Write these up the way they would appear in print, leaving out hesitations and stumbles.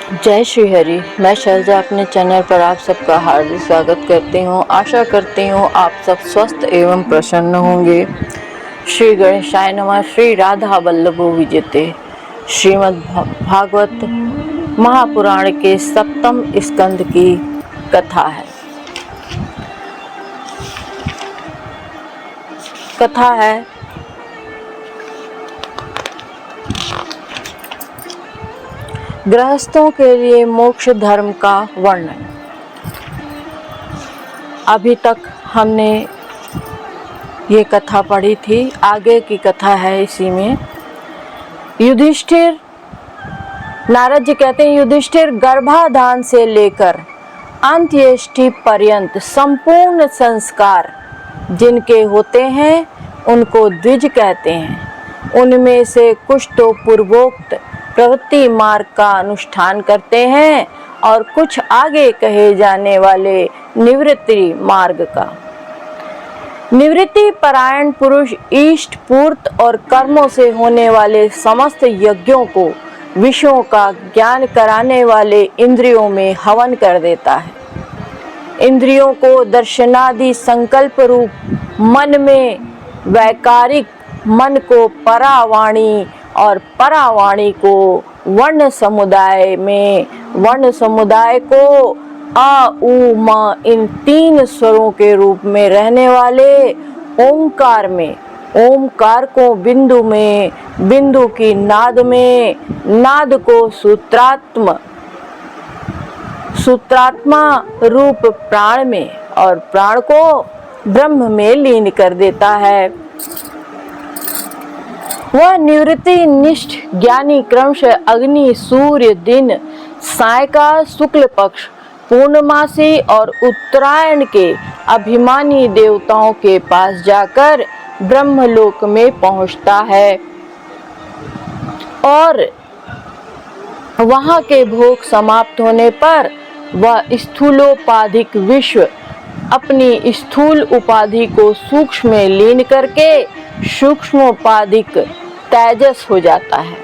जय श्री हरि। मैं शैलजा अपने चैनल पर आप सबका हार्दिक स्वागत करती हूँ। आशा करती हूँ आप सब स्वस्थ एवं प्रसन्न होंगे। श्री गणेशाय नमः। श्री राधा वल्लभो विजयते। श्रीमद् भागवत महापुराण के सप्तम स्कंद की कथा है। कथा है गृहस्थों के लिए मोक्ष धर्म का वर्णन। अभी तक हमने ये कथा पढ़ी थी, आगे की कथा है इसी में। युधिष्ठिर, नारद जी कहते हैं, युधिष्ठिर गर्भाधान से लेकर अंत्येष्टि पर्यंत संपूर्ण संस्कार जिनके होते हैं उनको द्विज कहते हैं। उनमें से कुछ तो पूर्वोक्त प्रवृत्ति मार्ग का अनुष्ठान करते हैं और कुछ आगे कहे जाने वाले निवृत्ति मार्ग का। निवृत्ति परायण पुरुष इष्ट पूर्त और कर्मों से होने वाले समस्त यज्ञों को विषयों का ज्ञान कराने वाले इंद्रियों में हवन कर देता है। इंद्रियों को दर्शनादि संकल्प रूप मन में, वैकारिक मन को परावाणी और परावाणी को वर्ण समुदाय में, वर्ण समुदाय को आ उ म इन तीन स्वरों के रूप में रहने वाले ओंकार में, ओंकार को बिंदु में, बिंदु की नाद में, नाद को सूत्रात्मा रूप प्राण में और प्राण को ब्रह्म में लीन कर देता है। वह निवृत्ति निष्ठ ज्ञानी क्रमशः अग्नि, सूर्य, दिन, सायकाल, शुक्ल पक्ष, पूर्णमासी और उत्तरायण के अभिमानी देवताओं के पास जाकर ब्रह्मलोक में पहुंचता है और वहां के भोग समाप्त होने पर वह स्थूलोपाधिक विश्व अपनी स्थूल उपाधि को सूक्ष्म में लीन करके सूक्ष्मोपाधिक तेजस हो जाता है।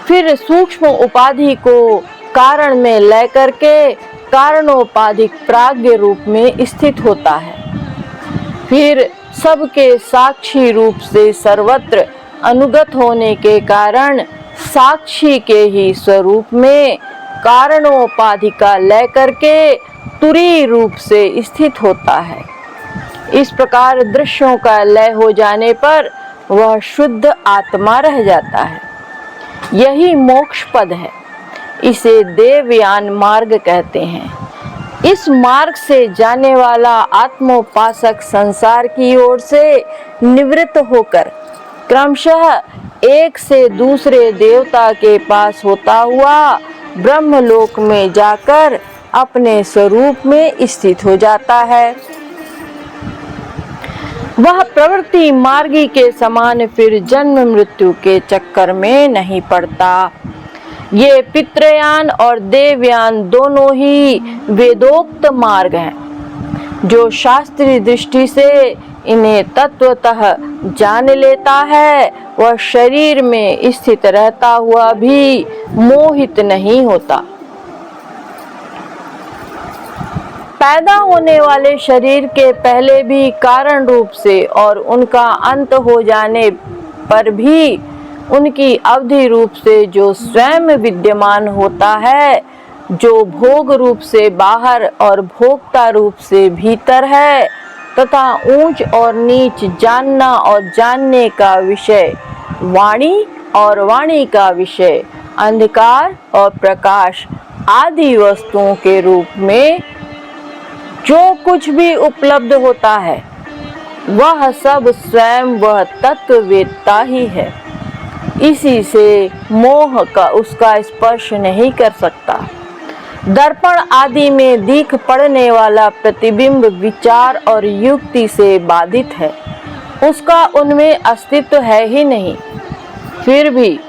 फिर सूक्ष्म उपाधि को कारण में लय करके कारणोपाधिक प्राज्ञ रूप में स्थित होता है। फिर सबके साक्षी रूप से सर्वत्र अनुगत होने के कारण साक्षी के ही स्वरूप में कारणोपाधि का लय करके तुरी रूप से स्थित होता है। इस प्रकार दृश्यों का लय हो जाने पर वह शुद्ध आत्मा रह जाता है। यही मोक्ष पद है। इसे देवयान मार्ग कहते हैं। इस मार्ग से जाने वाला आत्मोपासक संसार की ओर से निवृत्त होकर क्रमशः एक से दूसरे देवता के पास होता हुआ ब्रह्मलोक में जाकर अपने स्वरूप में स्थित हो जाता है। वह प्रवृत्ति मार्गी के समान फिर जन्म मृत्यु के चक्कर में नहीं पड़ता। ये पितृयान और देवयान दोनों ही वेदोक्त मार्ग हैं। जो शास्त्रीय दृष्टि से इन्हें तत्वतः जान लेता है वह शरीर में स्थित रहता हुआ भी मोहित नहीं होता। पैदा होने वाले शरीर के पहले भी कारण रूप से और उनका अंत हो जाने पर भी उनकी अवधि रूप से जो स्वयं विद्यमान होता है, जो भोग रूप से बाहर और भोक्ता रूप से भीतर है तथा ऊंच और नीच, जानना और जानने का विषय, वाणी और वाणी का विषय, अंधकार और प्रकाश आदि वस्तुओं के रूप में जो कुछ भी उपलब्ध होता है वह सब स्वयं वह तत्ववेत्ता ही है। इसी से मोह का उसका स्पर्श नहीं कर सकता। दर्पण आदि में दिख पड़ने वाला प्रतिबिंब विचार और युक्ति से बाधित है, उसका उनमें अस्तित्व है ही नहीं। फिर भी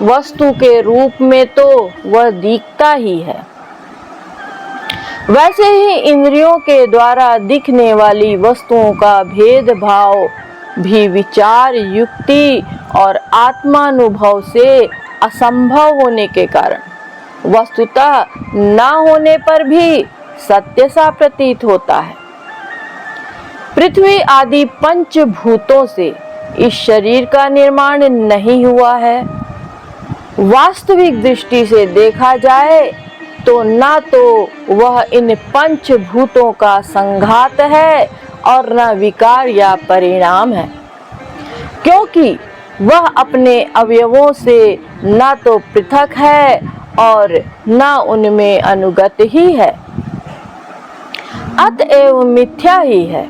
वस्तु के रूप में तो वह दिखता ही है। वैसे ही इंद्रियों के द्वारा दिखने वाली वस्तुओं का भेदभाव भी विचार, युक्ति और आत्मानुभव से असंभव होने के कारण वस्तुतः न होने पर भी सत्य सा प्रतीत होता है। पृथ्वी आदि पंचभूतों से इस शरीर का निर्माण नहीं हुआ है। वास्तविक दृष्टि से देखा जाए तो न तो वह इन पंचभूतों का संघात है और न विकार या परिणाम है, क्योंकि वह अपने अवयवों से न तो पृथक है और न उनमें अनुगत ही है, अतएव मिथ्या ही है।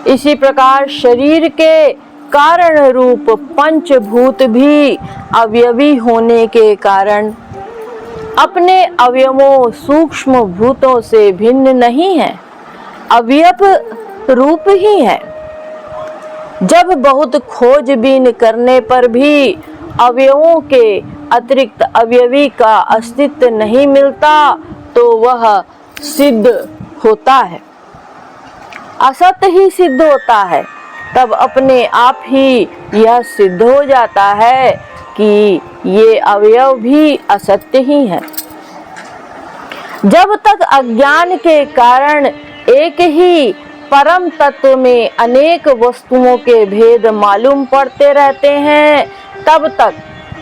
इसी प्रकार शरीर के कारण रूप पंचभूत भी अवयवी होने के कारण अपने अवयवों सूक्ष्म भूतों से भिन्न नहीं है, अवयव रूप ही है। जब बहुत खोजबीन करने पर भी अवयवों के अतिरिक्त अवयवी का अस्तित्व नहीं मिलता तो वह सिद्ध होता है, असत्य ही सिद्ध होता है। तब अपने आप ही यह सिद्ध हो जाता है कि ये अवयव भी असत्य ही है। जब तक अज्ञान के कारण एक ही परम तत्व में अनेक वस्तुओं के भेद मालूम पड़ते रहते हैं, तब तक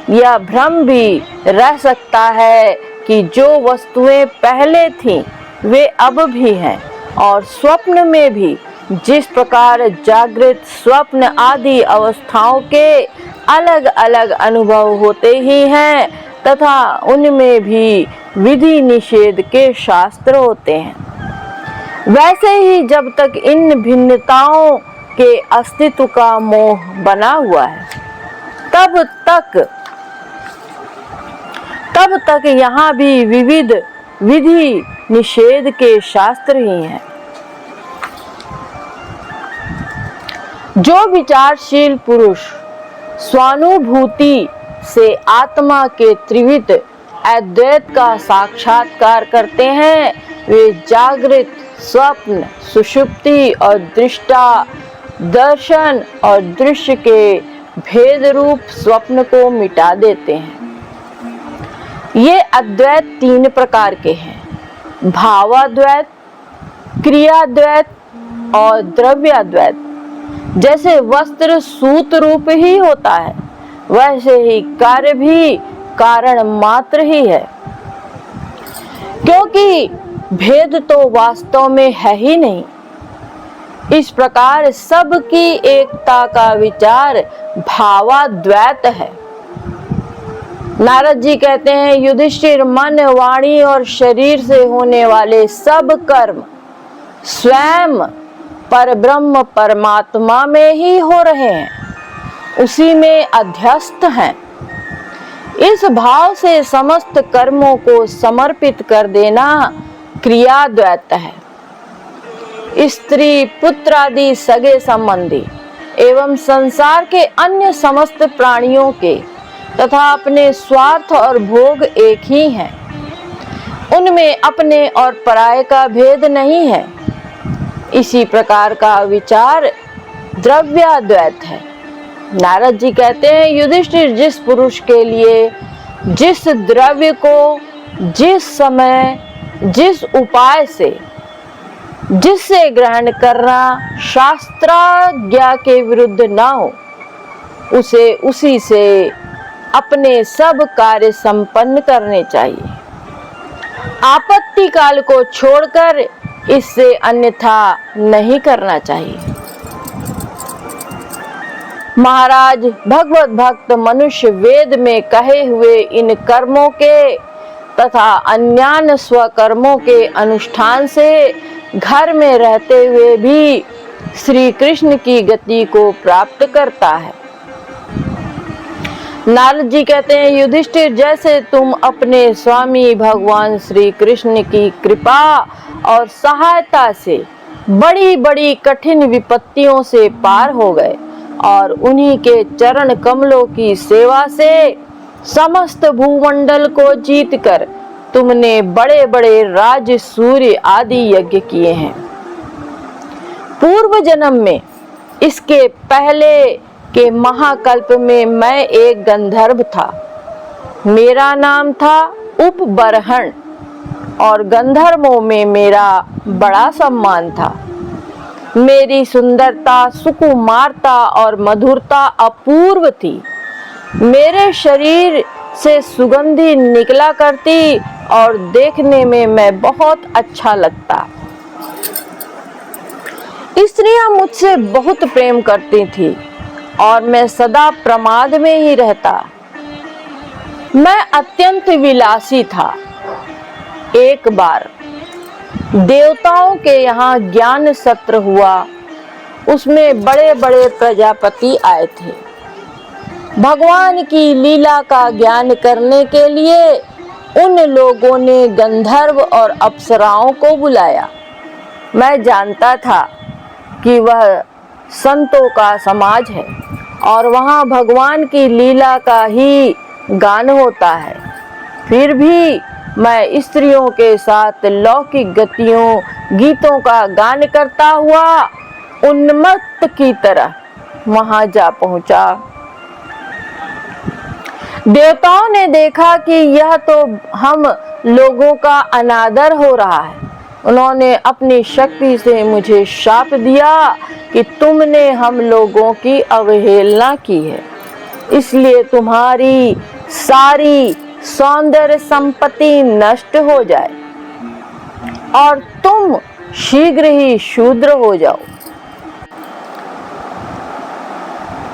यह भ्रम भी रह सकता है कि जो वस्तुएं पहले थीं वे अब भी हैं, और स्वप्न में भी जिस प्रकार जागृत स्वप्न आदि अवस्थाओं के अलग अलग अनुभव होते ही हैं तथा उनमें भी विधि निषेध के शास्त्र होते हैं, वैसे ही जब तक इन भिन्नताओं के अस्तित्व का मोह बना हुआ है तब तक यहाँ भी विविध विधि निषेध के शास्त्र ही हैं। जो विचारशील पुरुष स्वानुभूति से आत्मा के त्रिविध अद्वैत का साक्षात्कार करते हैं, वे जागृत स्वप्न सुषुप्ति और दृष्टा दर्शन और दृश्य के भेद रूप स्वप्न को मिटा देते हैं। ये अद्वैत तीन प्रकार के हैं, भावाद्वैत, क्रियाद्वैत और द्रव्याद्वैत। जैसे वस्त्र सूत रूप ही होता है, वैसे ही कार्य भी कारण मात्र ही है, क्योंकि भेद तो वास्तव में है ही नहीं। इस प्रकार सबकी एकता का विचार भावाद्वैत है। नारद जी कहते हैं, युधिष्ठिर, मन, वाणी और शरीर से होने वाले सब कर्म स्वयं परब्रह्म परमात्मा में ही हो रहे हैं, उसी में अध्यस्त हैं। इस भाव से समस्त कर्मों को समर्पित कर देना क्रियाद्वैत है। स्त्री, पुत्र आदि सगे संबंधी एवं संसार के अन्य समस्त प्राणियों के तथा अपने स्वार्थ और भोग एक ही हैं, उनमें अपने और पराये का भेद नहीं है। इसी प्रकार का विचार द्रव्याद्वैत है। नारद जी कहते हैं, युधिष्ठिर, जिस पुरुष के लिए जिस द्रव्य को जिस समय जिस उपाय से जिससे ग्रहण करना शास्त्राज्ञा के विरुद्ध न हो, उसे उसी से अपने सब कार्य संपन्न करने चाहिए। आपत्ति काल को छोड़कर इससे अन्यथा नहीं करना चाहिए। महाराज, भगवत भक्त मनुष्य वेद में कहे हुए इन कर्मों के तथा अन्यान्य स्वकर्मों के अनुष्ठान से घर में रहते हुए भी श्री कृष्ण की गति को प्राप्त करता है। नारद जी कहते हैं, युधिष्ठिर, जैसे तुम अपने स्वामी भगवान श्री कृष्ण की कृपा और सहायता से बड़ी बड़ी कठिन विपत्तियों से पार हो गए और उन्हीं के चरण कमलों की सेवा से समस्त भूमंडल को जीतकर तुमने बड़े बड़े राज, सूर्य आदि यज्ञ किए हैं। पूर्व जन्म में, इसके पहले के महाकल्प में मैं एक गंधर्व था। मेरा नाम था उपबरहण और गंधर्वों में मेरा बड़ा सम्मान था। मेरी सुंदरता, सुकुमारता और मधुरता अपूर्व थी। मेरे शरीर से सुगंधी निकला करती और देखने में मैं बहुत अच्छा लगता। स्त्रियां मुझसे बहुत प्रेम करती थी और मैं सदा प्रमाद में ही रहता। मैं अत्यंत विलासी था। एक बार देवताओं के यहाँ ज्ञान सत्र हुआ। उसमें बड़े बड़े प्रजापति आए थे। भगवान की लीला का ज्ञान करने के लिए उन लोगों ने गंधर्व और अप्सराओं को बुलाया। मैं जानता था कि वह संतों का समाज है और वहाँ भगवान की लीला का ही गान होता है। फिर भी मैं स्त्रियों के साथ लौकिक गीतों का गान करता हुआ उन्मत्त की तरह वहां जा पहुंचा। देवताओं ने देखा कि यह तो हम लोगों का अनादर हो रहा है। उन्होंने अपनी शक्ति से मुझे शाप दिया कि तुमने हम लोगों की अवहेलना की है, इसलिए तुम्हारी सारी सौंदर्य संपत्ति नष्ट हो जाए और तुम शीघ्र ही शूद्र हो जाओ।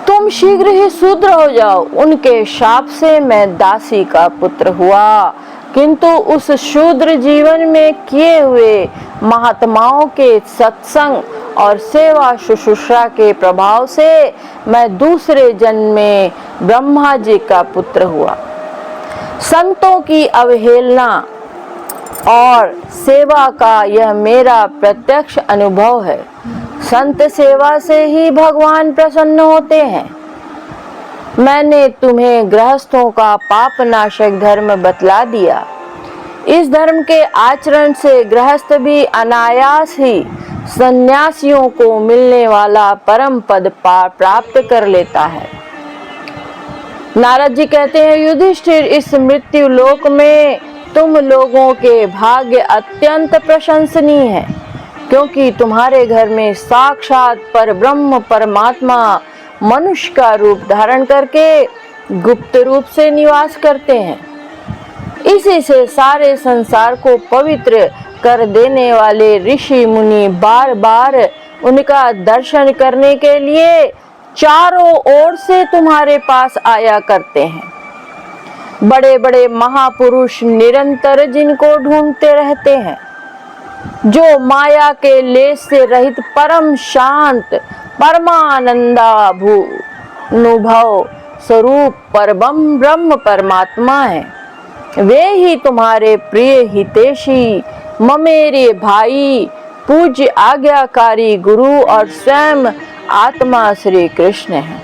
तुम शीघ्र ही शूद्र हो जाओ। उनके शाप से मैं दासी का पुत्र हुआ, किंतु उस शूद्र जीवन में किए हुए महात्माओं के सत्संग और सेवा शुश्रूषा के प्रभाव से मैं दूसरे जन्म में ब्रह्मा जी का पुत्र हुआ। संतों की अवहेलना और सेवा का यह मेरा प्रत्यक्ष अनुभव है। संत सेवा से ही भगवान प्रसन्न होते हैं। मैंने तुम्हें गृहस्थों का पाप नाशक धर्म बतला दिया। इस धर्म के आचरण से गृहस्थ भी अनायास ही सन्यासियों को मिलने वाला परम पद प्राप्त कर लेता है। नारद जी कहते हैं, युधिष्ठिर, इस मृत्यु लोक में तुम लोगों के भाग्य अत्यंत प्रशंसनीय है, क्योंकि तुम्हारे घर में साक्षात पर ब्रह्म परमात्मा मनुष्य का रूप धारण करके गुप्त रूप से निवास करते हैं। इसी से सारे संसार को पवित्र कर देने वाले ऋषि मुनि बार बार उनका दर्शन करने के लिए चारों ओर से तुम्हारे पास आया करते हैं। बड़े बड़े महापुरुष निरंतर जिनको ढूंढते रहते हैं, जो माया के लेस से रहित परम शांत परमानंदानुभव स्वरूप परम ब्रह्म परमात्मा है, वे ही तुम्हारे प्रिय हितैषी, ममेरे भाई, पूज्य आज्ञाकारी गुरु और स्वयं आत्मा श्री कृष्ण है।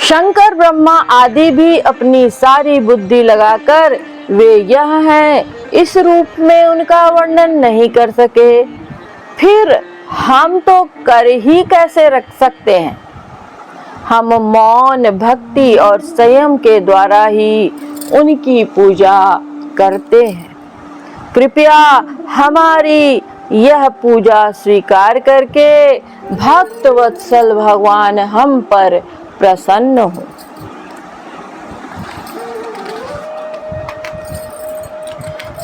शंकर ब्रह्मा आदि भी अपनी सारी बुद्धि लगाकर वे यह हैं, इस रूप में उनका वर्णन नहीं कर सके। फिर हम तो कर ही कैसे रख सकते हैं। हम मौन, भक्ति और संयम के द्वारा ही उनकी पूजा करते हैं। कृपया हमारी यह पूजा स्वीकार करके भक्त वत्सल भगवान हम पर प्रसन्न हो।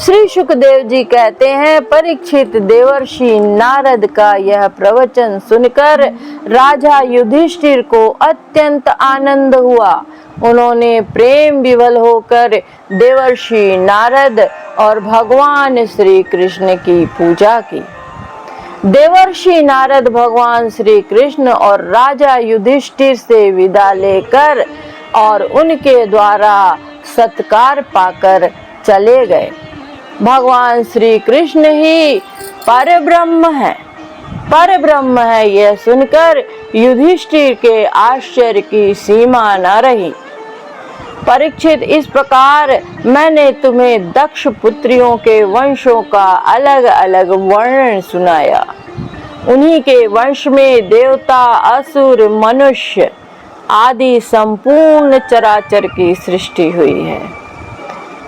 श्री सुखदेव जी कहते हैं, परीक्षित, देवर्षि नारद का यह प्रवचन सुनकर राजा युधिष्ठिर को अत्यंत आनंद हुआ। उन्होंने प्रेम विवल होकर देवर्षि नारद और भगवान श्री कृष्ण की पूजा की। देवर्षि नारद भगवान श्री कृष्ण और राजा युधिष्ठिर से विदा लेकर और उनके द्वारा सत्कार पाकर चले गए। भगवान श्री कृष्ण ही परब्रह्म है, परब्रह्म है, यह सुनकर युधिष्ठिर के आश्चर्य की सीमा न रही। परीक्षित, इस प्रकार मैंने तुम्हें दक्ष पुत्रियों के वंशों का अलग अलग वर्णन सुनाया। उन्हीं के वंश में देवता, असुर, मनुष्य आदि संपूर्ण चराचर की सृष्टि हुई है।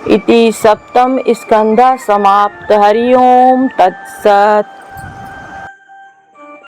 इति सप्तम स्कंध समाप्त। हरि ओम तत्सत।